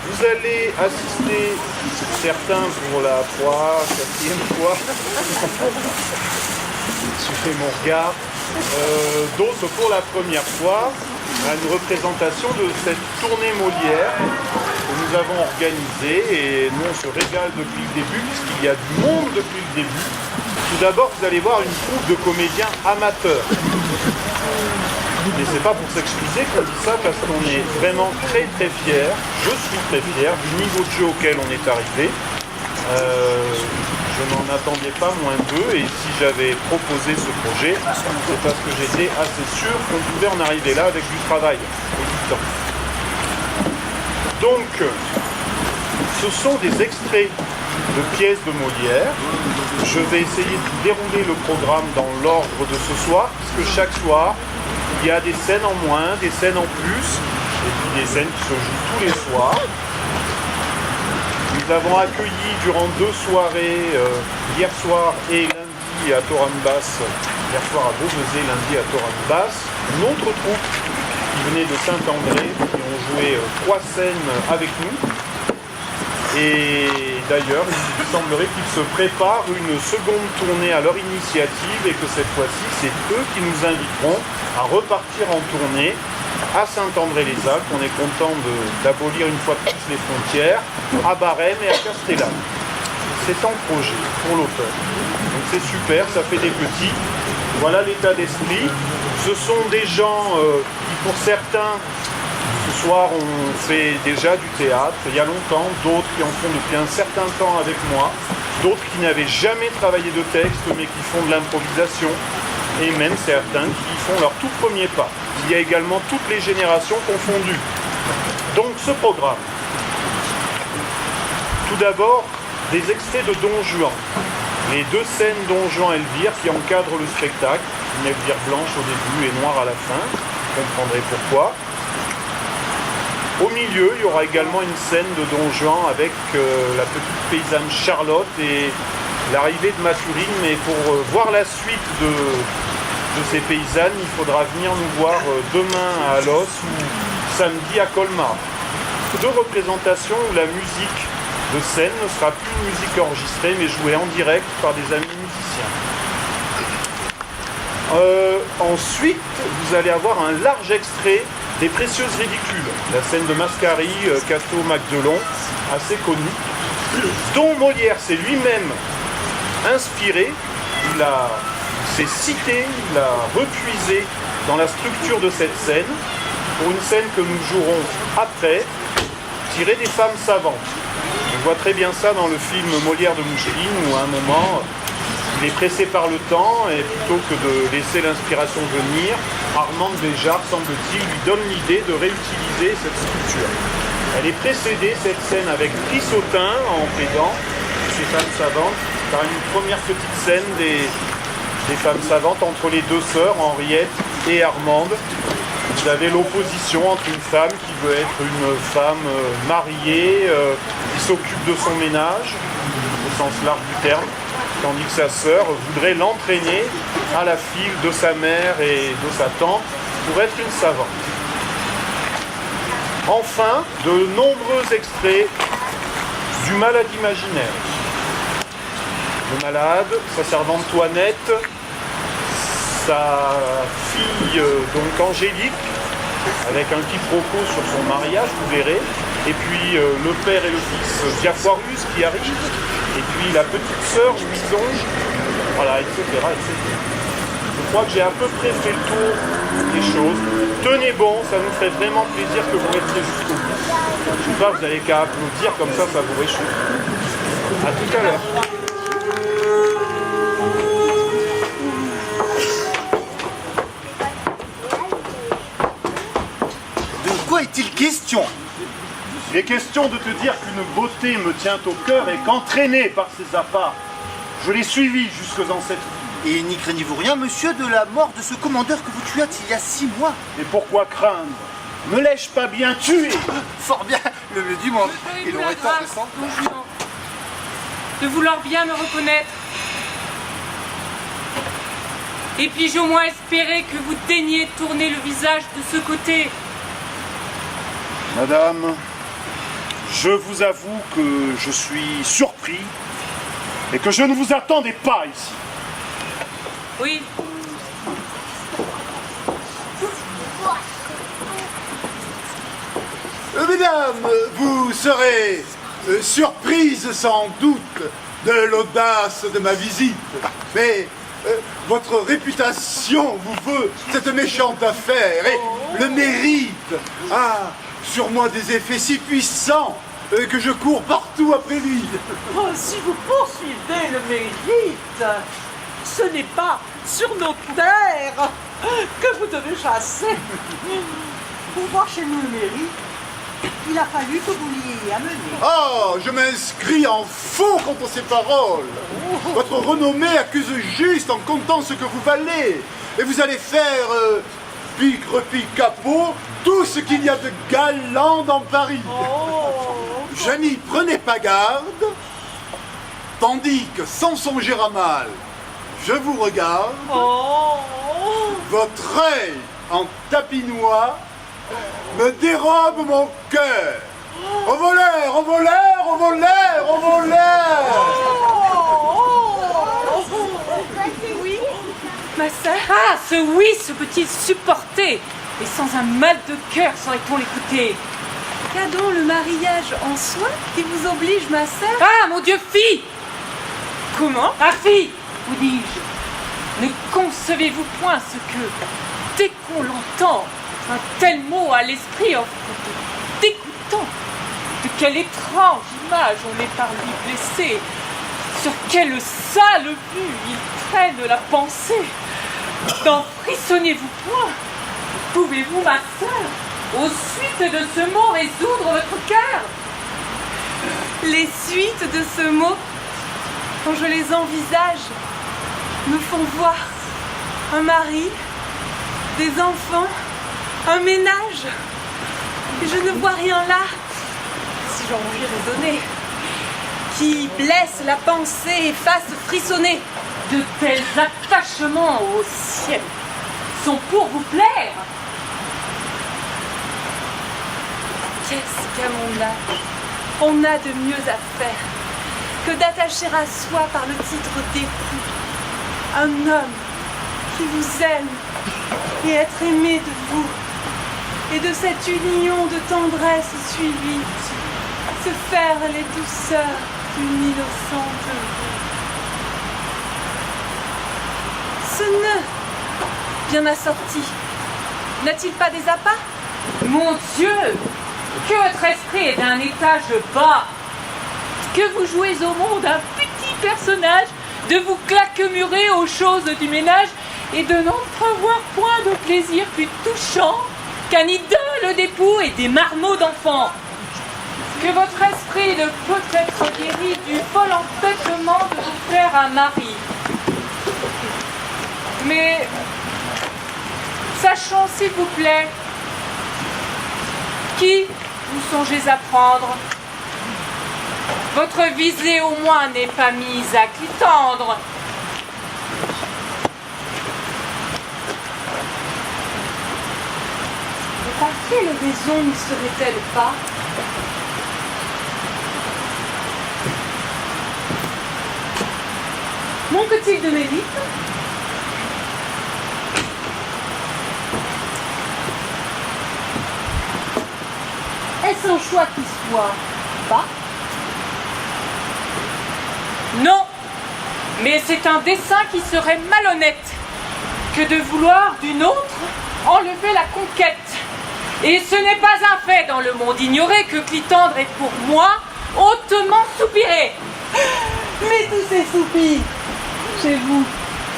Vous allez assister, certains pour la 4e fois, suivez mon regard, d'autres pour la première fois, à une représentation de cette tournée Molière que nous avons organisée, et nous on se régale depuis le début puisqu'il y a du monde depuis le début. Tout d'abord, vous allez voir une troupe de comédiens amateurs. Mais c'est pas pour s'excuser qu'on dit ça, parce qu'on est vraiment très très fiers, je suis très fier du niveau de jeu auquel on est arrivé. Je n'en attendais pas moins d'eux, et si j'avais proposé ce projet, c'est parce que j'étais assez sûr qu'on pouvait en arriver là avec du travail et du temps. Donc, ce sont des extraits de pièces de Molière. Je vais essayer de dérouler le programme dans l'ordre de ce soir, puisque chaque soir, il y a des scènes en moins, des scènes en plus, et puis des scènes qui se jouent tous les soirs. Nous avons accueilli durant 2 soirées, hier soir et lundi à Torambas, hier soir à Beauvaisis, lundi à Torambas, une autre troupe qui venait de Saint-André, qui ont joué 3 scènes avec nous. Et d'ailleurs, il semblerait qu'ils se préparent une seconde tournée à leur initiative, et que cette fois-ci, c'est eux qui nous inviteront à repartir en tournée à Saint-André-les-Alpes. On est content d'abolir une fois de plus les frontières, à Barème et à Castellane. C'est en projet pour l'auteur. Donc c'est super, ça fait des petits. Voilà l'état d'esprit. Ce sont des gens qui, pour certains, ce soir on fait déjà du théâtre, il y a longtemps, d'autres qui en font depuis un certain temps avec moi, d'autres qui n'avaient jamais travaillé de texte mais qui font de l'improvisation, et même certains qui font leur tout premier pas. Il y a également toutes les générations confondues. Donc ce programme, tout d'abord des extraits de Don Juan, les 2 scènes Don Juan Elvire qui encadrent le spectacle, une Elvire blanche au début et noire à la fin, vous comprendrez pourquoi. Au milieu, il y aura également une scène de Don Juan avec la petite paysanne Charlotte et l'arrivée de Mathurine. Mais pour voir la suite de ces paysannes, il faudra venir nous voir demain à Alos ou samedi à Colmar. 2 représentations où la musique de scène ne sera plus une musique enregistrée mais jouée en direct par des amis musiciens. Ensuite, vous allez avoir un large extrait des Précieuses Ridicules, la scène de Mascari, Cato Magdelon, assez connue, dont Molière s'est lui-même inspiré, il s'est cité, il a repuisé dans la structure de cette scène, pour une scène que nous jouerons après, tirée des femmes savantes. On voit très bien ça dans le film Molière de Moucheline, où à un moment, il est pressé par le temps, et plutôt que de laisser l'inspiration venir, Armand Béjart, semble-t-il, lui donne l'idée de réutiliser cette structure. Elle est précédée, cette scène, avec Trissautin en plaidant, ces femmes savantes, par une première petite scène des femmes savantes entre les 2 sœurs, Henriette et Armande. Vous avez l'opposition entre une femme qui veut être une femme mariée, qui s'occupe de son ménage, au sens large du terme, tandis que sa sœur voudrait l'entraîner à la file de sa mère et de sa tante pour être une savante. Enfin, de nombreux extraits du Malade imaginaire. Le malade, sa servante Toinette, sa fille donc Angélique, avec un quiproquo sur son mariage, vous verrez, et puis le père et le fils Diafoirus qui arrivent, et puis la petite sœur Louison, voilà, etc., etc. Je crois que j'ai à peu près fait le tour des choses. Tenez bon, ça nous ferait vraiment plaisir que vous restiez jusqu'au bout. Je sais pas, vous n'avez qu'à applaudir, comme ça vous réchauffe. A tout à l'heure. De quoi est-il question? Il est question de te dire qu'une beauté me tient au cœur et qu'entraînée par ses apparts, je l'ai suivie jusque dans cette ville. Et n'y craignez-vous rien, monsieur, de la mort de ce commandeur que vous tuâtes il y a 6 mois? Et pourquoi craindre? Me l'ai-je pas bien tué? Fort bien, le mieux du monde. Il aurait tort de s'en plaindre. De vouloir bien me reconnaître. Et puis-je au moins espérer que vous daigniez tourner le visage de ce côté? Madame, je vous avoue que je suis surpris et que je ne vous attendais pas ici. Oui. Mesdames, vous serez surprises sans doute de l'audace de ma visite. Mais votre réputation vous veut cette méchante affaire et le mérite a sur moi des effets si puissants que je cours partout après lui. Oh, si vous poursuivez le mérite, ce n'est pas sur nos terres que vous devez chasser. Pour voir chez nous le mérite, il a fallu que vous l'ayez amené. Oh, je m'inscris en faux contre ces paroles. Votre renommée accuse juste en comptant ce que vous valez. Et vous allez faire, pique-repique-capot, tout ce qu'il y a de galant dans Paris. Je n'y prenais pas garde, tandis que sans songer à mal, je vous regarde, votre œil en tapinois me dérobe mon cœur. Au voleur, au voleur, au voleur, au voleur. Oui, ma sœur. Ah, ce oui, ce peut-il supporter? Et sans un mal de cœur saurait-on l'écouter? Qu'a donc le mariage en soi qui vous oblige, ma sœur? Ah, mon Dieu, fille! Comment? Ah, fille, vous dis-je. Ne concevez-vous point ce que, dès qu'on l'entend, un tel mot à l'esprit offre de dégoûtant? De quelle étrange image on est par lui blessé? Sur quelle sale vue il traîne la pensée? N'en frissonnez-vous point? Pouvez-vous, ma sœur, aux suites de ce mot résoudre votre cœur? Les suites de ce mot, quand je les envisage, me font voir un mari, des enfants, un ménage. Et je ne vois rien là, si j'en puis raisonner, qui blesse la pensée et fasse frissonner. De tels attachements au ciel sont pour vous plaire. Qu'est-ce qu'à mon âge, on a de mieux à faire que d'attacher à soi par le titre d'époux un homme qui vous aime et être aimé de vous, et de cette union de tendresse suivie, se faire les douceurs d'une innocente vie. Ce nœud, bien assorti, n'a-t-il pas des appas? Mon Dieu, que votre esprit est d'un étage bas, que vous jouez au monde un petit personnage, de vous claquemurer aux choses du ménage et de n'entrevoir point de plaisir plus touchant qu'un idole d'époux et des marmots d'enfants. Que votre esprit ne peut être guéri du fol empêchement de vous faire un mari. Mais sachons, s'il vous plaît, qui vous songez à prendre. Votre visée au moins n'est pas mise à Clitandre. Et par quelle raison n'y serait-elle pas? Manque-t-il de mérite? Est-ce un choix qui soit bas? Non, mais c'est un dessein qui serait malhonnête que de vouloir d'une autre enlever la conquête. Et ce n'est pas un fait dans le monde ignoré que Clitandre est pour moi hautement soupiré. Mais tous ces soupirs, chez vous,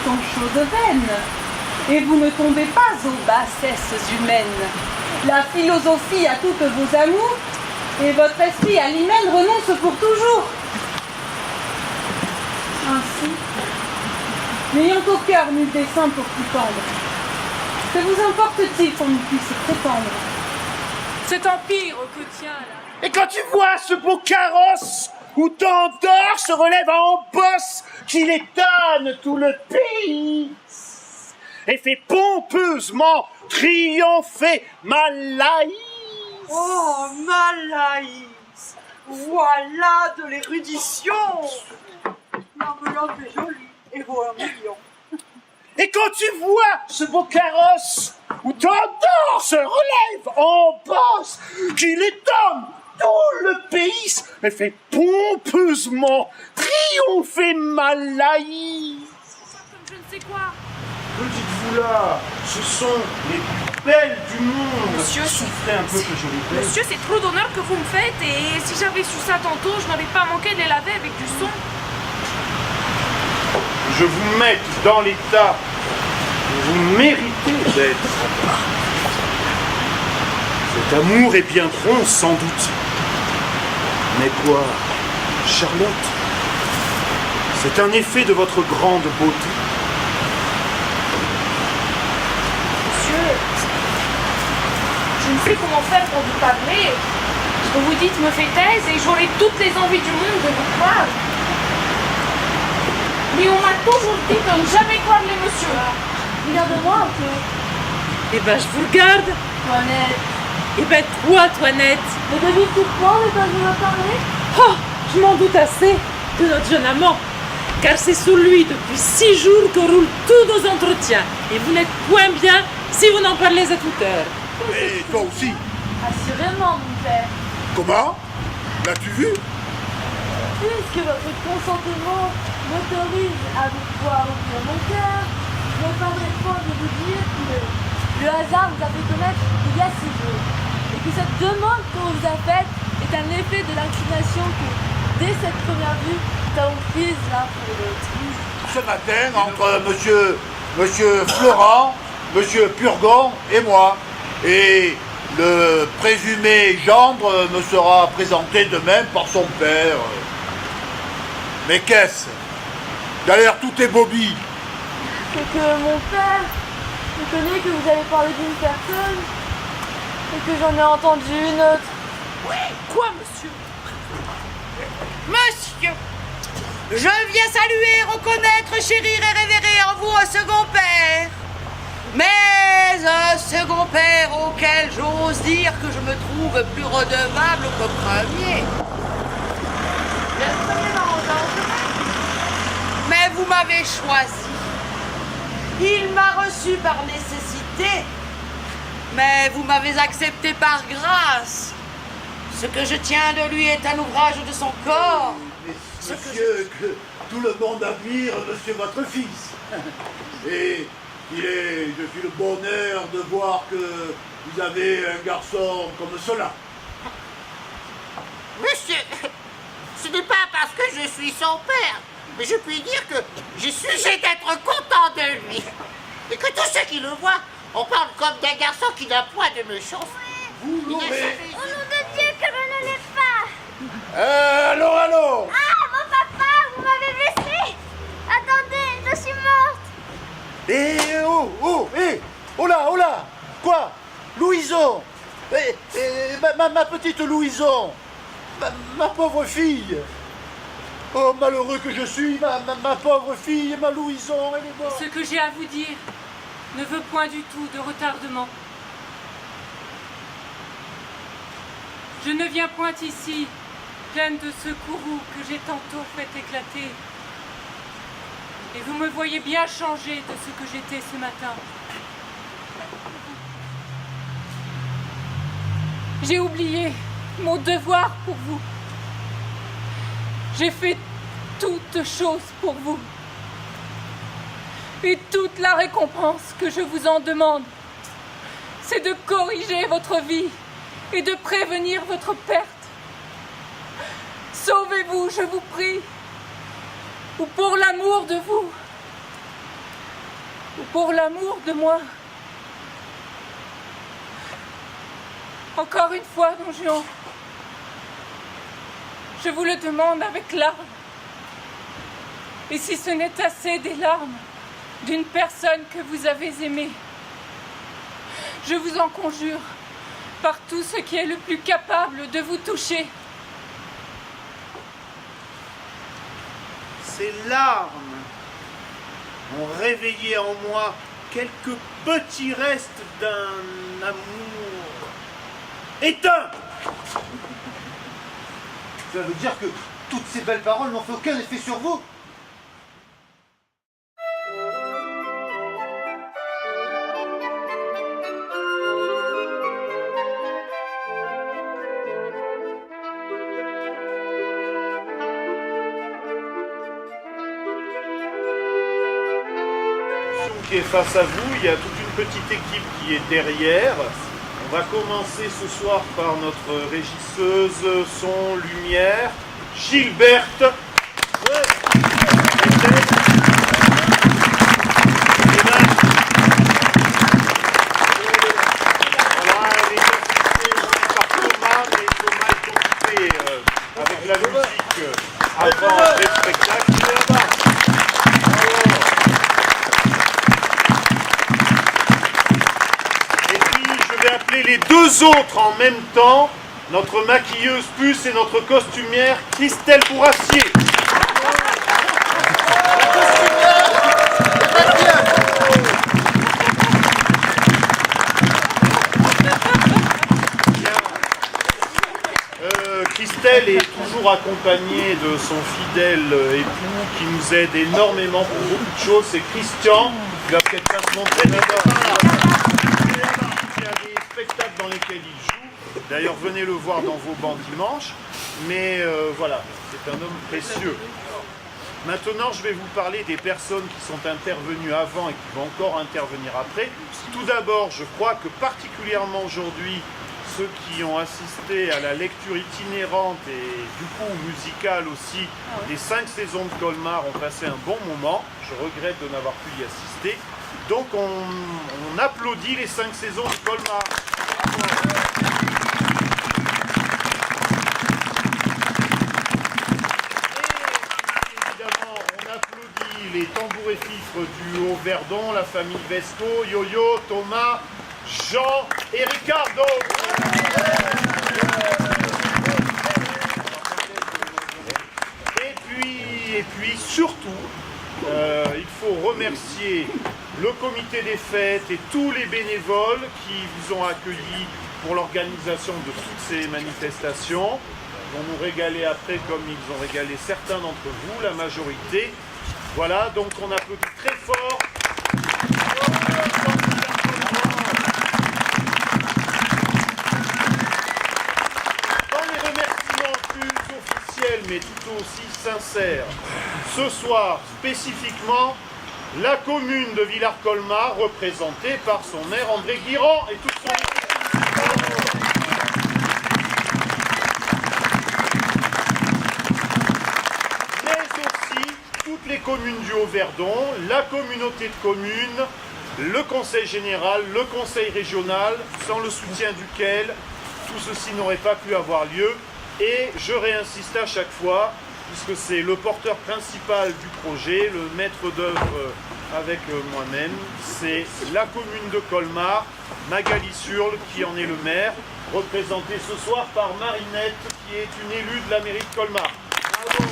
sont choses vaines, et vous ne tombez pas aux bassesses humaines. La philosophie a toutes vos amours, et votre esprit à l'hymen renonce pour toujours. Ainsi, n'ayant au cœur nul dessein pour Clitandre, que vous importe-t-il qu'on y puisse prétendre? Cet empire que tient là. Et quand tu vois ce beau carrosse où tant d'or se relève en bosse qu'il étonne tout le pays et fait pompeusement triompher Malaïs, Oh, Malaïs, voilà de l'érudition. L'enveloppe est jolie et vaut 1 million. Et quand tu vois ce beau carrosse où Tandor se relève en bosse, qu'il étonne tout le pays, elle fait pompeusement triompher Malaïs. Comme je ne sais quoi. Que dites-vous là? Ce sont les plus belles du monde. Monsieur, Souffrez un peu que je les baise. Monsieur, c'est trop d'honneur que vous me faites et si j'avais su ça tantôt, je n'aurais pas manqué de les laver avec du son. Je vous mette dans l'état où vous méritez d'être. Cet amour est bien tronc, sans doute. Mais quoi, Charlotte? C'est un effet de votre grande beauté. Monsieur, je ne sais comment faire pour vous parler. Ce que vous dites me fait taise et j'aurai toutes les envies du monde de vous croire. Mais on m'a toujours dit de ne jamais croire les messieurs. Regarde-moi un peu. Eh ben, je vous regarde. Toinette. Eh ben, toi, Toinette. Mais David, tu prends mais quand je veux parler? Oh, je m'en doute assez de notre jeune amant. Car c'est sous lui depuis 6 jours que roulent tous nos entretiens. Et vous n'êtes point bien si vous n'en parlez à toute heure. Et toi aussi. Assurément, mon père. Comment? L'as-tu vu? Puisque votre consentement m'autorise à vous pouvoir ouvrir mon cœur, je me permets point de vous dire que le hasard vous a fait connaître il y a 6 jours. Et que cette demande qu'on vous a faite est un effet de l'inclination que, dès cette première vue, nous avons prise l'un pour l'autre. Ce matin, entre monsieur Florent, monsieur Purgon et moi. Et le présumé gendre me sera présenté demain par son père. Mais qu'est-ce? T'as l'air tout ébobie. C'est que mon père me connaît que vous avez parlé d'une personne et que j'en ai entendu une autre. Quoi, monsieur? Monsieur, je viens saluer, reconnaître, chérir et révérer en vous un second père. Mais un second père auquel j'ose dire que je me trouve plus redevable qu'au premier. Mais vous m'avez choisi. Il m'a reçu par nécessité, mais vous m'avez accepté par grâce. Ce que je tiens de lui est un ouvrage de son corps. Monsieur, que tout le monde admire, monsieur votre fils. Et je suis le bonheur de voir que vous avez un garçon comme cela. Monsieur, ce n'est pas parce que je suis son père, mais je puis dire que j'ai sujet d'être content de lui. Et que tous ceux qui le voient, on parle comme d'un garçon qui n'a point de méchance. Vous l'aurez. Au nom de Dieu que je ne l'ai pas! Allô? Ah, mon papa, vous m'avez blessé! Attendez, je suis morte! Oh là! Quoi? Louison! Ma petite Louison! Ma pauvre fille! Oh, malheureux que je suis, ma pauvre fille, ma Louison, elle est morte! Ce que j'ai à vous dire ne veut point du tout de retardement. Je ne viens point ici pleine de ce courroux que j'ai tantôt fait éclater. Et vous me voyez bien changé de ce que j'étais ce matin. J'ai oublié mon devoir pour vous. J'ai fait toutes choses pour vous. Et toute la récompense que je vous en demande, c'est de corriger votre vie et de prévenir votre perte. Sauvez-vous, je vous prie, ou pour l'amour de vous, ou pour l'amour de moi. Encore une fois, Don Juan, je vous le demande avec larmes. Et si ce n'est assez des larmes d'une personne que vous avez aimée, je vous en conjure, par tout ce qui est le plus capable de vous toucher. Ces larmes ont réveillé en moi quelques petits restes d'un amour éteint. Ça veut dire que toutes ces belles paroles n'ont fait aucun effet sur vous? Qui est face à vous, il y a toute une petite équipe qui est derrière. On va commencer ce soir par notre régisseuse son, lumière, Gilberte. Voilà, elle est assistée par Thomas, mais Thomas est occupé avec la musique avant le spectacle. Il est là-bas. Appeler les deux autres en même temps, notre maquilleuse puce et notre costumière Christelle Bourrassier. Christelle est toujours accompagnée de son fidèle époux qui nous aide énormément pour beaucoup de choses. C'est Christian, qui va peut-être pas se montrer spectacles dans lesquels il joue. D'ailleurs, venez le voir dans vos bancs dimanche. Mais voilà, c'est un homme précieux. Maintenant, je vais vous parler des personnes qui sont intervenues avant et qui vont encore intervenir après. Tout d'abord, je crois que particulièrement aujourd'hui, ceux qui ont assisté à la lecture itinérante et du coup musicale aussi des 5 saisons de Colmar ont passé un bon moment. Je regrette de n'avoir pu y assister. Donc on applaudit les 5 saisons de Colmar. Et évidemment, on applaudit les tambours et fifres du Haut-Verdon, la famille Vesco, Yo-Yo, Thomas, Jean et Ricardo. Et puis surtout, il faut remercier le comité des fêtes et tous les bénévoles qui vous ont accueillis pour l'organisation de toutes ces manifestations. Ils vont nous régaler après comme ils ont régalé certains d'entre vous, la majorité. Voilà, donc on applaudit très fort. Dans les remerciements plus officiels mais tout aussi sincères, ce soir spécifiquement, la commune de Villars-Colmar, représentée par son maire André Guirand et toute son équipe. Mais aussi toutes les communes du Haut-Verdon, la communauté de communes, le conseil général, le conseil régional, sans le soutien duquel tout ceci n'aurait pas pu avoir lieu. Et je réinsiste à chaque fois, puisque c'est le porteur principal du projet, le maître d'œuvre avec moi-même, c'est la commune de Colmar, Magali Surle qui en est le maire, représentée ce soir par Marinette qui est une élue de la mairie de Colmar. Bravo.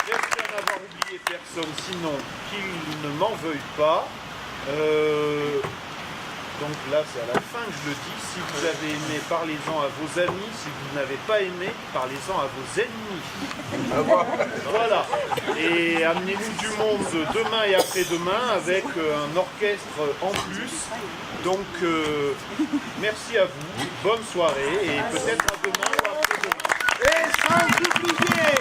J'espère n'avoir oublié personne, sinon qu'il ne m'en veuille pas. Donc là, c'est à la fin que je le dis. Si vous avez aimé, parlez-en à vos amis. Si vous n'avez pas aimé, parlez-en à vos ennemis. Voilà. Et amenez-nous du monde demain et après-demain avec un orchestre en plus. Donc, merci à vous. Bonne soirée et peut-être à demain ou après-demain. Et sans oublier